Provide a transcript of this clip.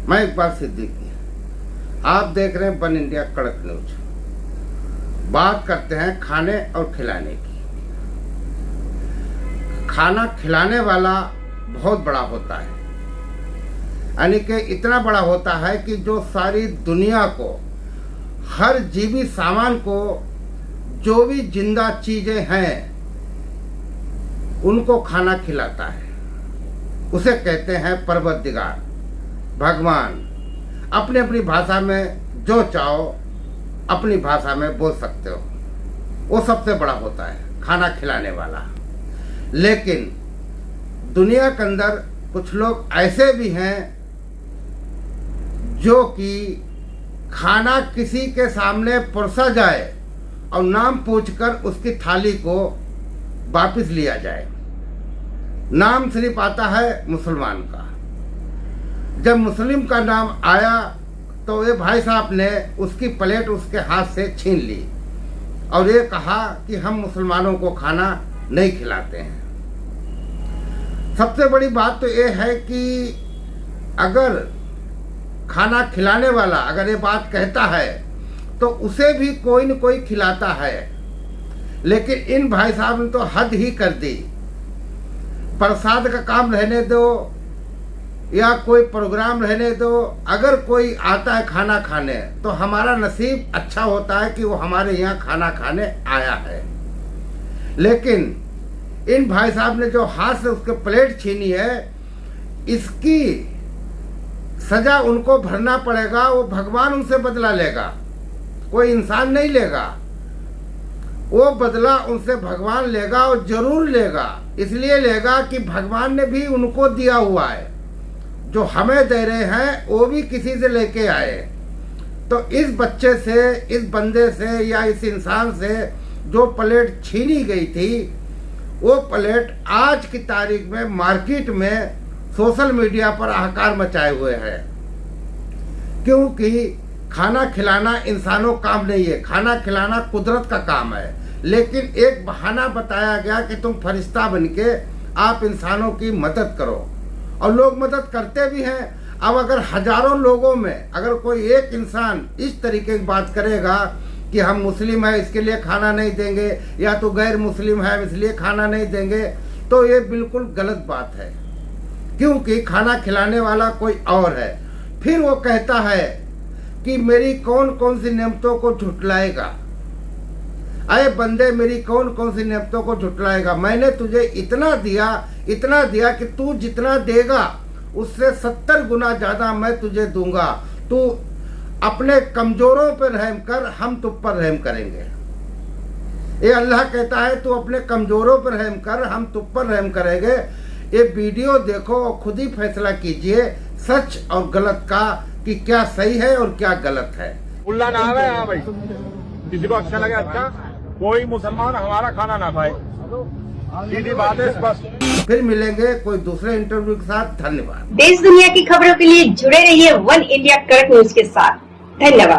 मैं इकबाल सिद्दीकी, आप देख रहे हैं वन इंडिया कड़क न्यूज। बात करते हैं खाने और खिलाने की। खाना खिलाने वाला बहुत बड़ा होता है, यानी कि इतना बड़ा होता है कि जो सारी दुनिया को, हर जीवी सामान को, जो भी जिंदा चीजें हैं उनको खाना खिलाता है। उसे कहते हैं परवरदिगार, भगवान। अपनी अपनी भाषा में जो चाहो अपनी भाषा में बोल सकते हो। वो सबसे बड़ा होता है खाना खिलाने वाला। लेकिन दुनिया के अंदर कुछ लोग ऐसे भी हैं जो कि खाना किसी के सामने परोसा जाए और नाम पूछकर उसकी थाली को वापस लिया जाए। नाम सिर्फ आता है मुसलमान का। जब मुस्लिम का नाम आया तो ये भाई साहब ने उसकी प्लेट उसके हाथ से छीन ली और ये कहा कि हम मुसलमानों को खाना नहीं खिलाते हैं। सबसे बड़ी बात तो ये है कि अगर खाना खिलाने वाला अगर ये बात कहता है तो उसे भी कोई न कोई खिलाता है। लेकिन इन भाई साहब ने तो हद ही कर दी। प्रसाद का काम रहने दो या कोई प्रोग्राम रहने दो, अगर कोई आता है खाना खाने तो हमारा नसीब अच्छा होता है कि वो हमारे यहाँ खाना खाने आया है। लेकिन इन भाई साहब ने जो हाथ से उसके प्लेट छीनी है, इसकी सजा उनको भरना पड़ेगा। वो भगवान उनसे बदला लेगा, कोई इंसान नहीं लेगा। वो बदला उनसे भगवान लेगा और जरूर लेगा। इसलिए लेगा कि भगवान ने भी उनको दिया हुआ है। जो हमें दे रहे हैं वो भी किसी से लेके आए। तो इस बच्चे से, इस बंदे से या इस इंसान से जो प्लेट छीनी गई थी, वो प्लेट आज की तारीख में मार्केट में सोशल मीडिया पर हाहाकार मचाए हुए है। क्योंकि खाना खिलाना इंसानों का काम नहीं है, खाना खिलाना कुदरत का काम है। लेकिन एक बहाना बताया गया कि तुम फरिश्ता बनके आप इंसानों की मदद करो, और लोग मदद करते भी हैं। अब अगर हजारों लोगों में अगर कोई एक इंसान इस तरीके की बात करेगा कि हम मुस्लिम है इसके लिए खाना नहीं देंगे, या तो गैर मुस्लिम है इसलिए खाना नहीं देंगे, तो ये बिल्कुल गलत बात है। क्योंकि खाना खिलाने वाला कोई और है। फिर वो कहता है कि मेरी कौन कौन सी नेमतों को झुटलाएगा। अरे बंदे, मेरी कौन कौन सी नेमतों को झुटलाएगा। मैंने तुझे इतना दिया कि तू जितना देगा उससे 70 गुना ज्यादा मैं तुझे दूंगा। तू अपने कमजोरों पर रहम कर, हम तुम पर रहम करेंगे। ये अल्लाह कहता है तू अपने कमजोरों पर रहम कर, हम तुम पर रहम करेंगे। ये वीडियो देखो और खुद ही फैसला कीजिए सच और गलत का, कि क्या सही है और क्या गलत है। उल्ला ना आवे। हाँ भाई, किसी को अच्छा लगे अच्छा, कोई मुसलमान हमारा खाना ना खाए, सीधी बात है बस। फिर मिलेंगे कोई दूसरे इंटरव्यू के साथ। धन्यवाद। देश दुनिया की खबरों के लिए जुड़े रहिए वन इंडिया कड़क न्यूज के साथ। धन्यवाद।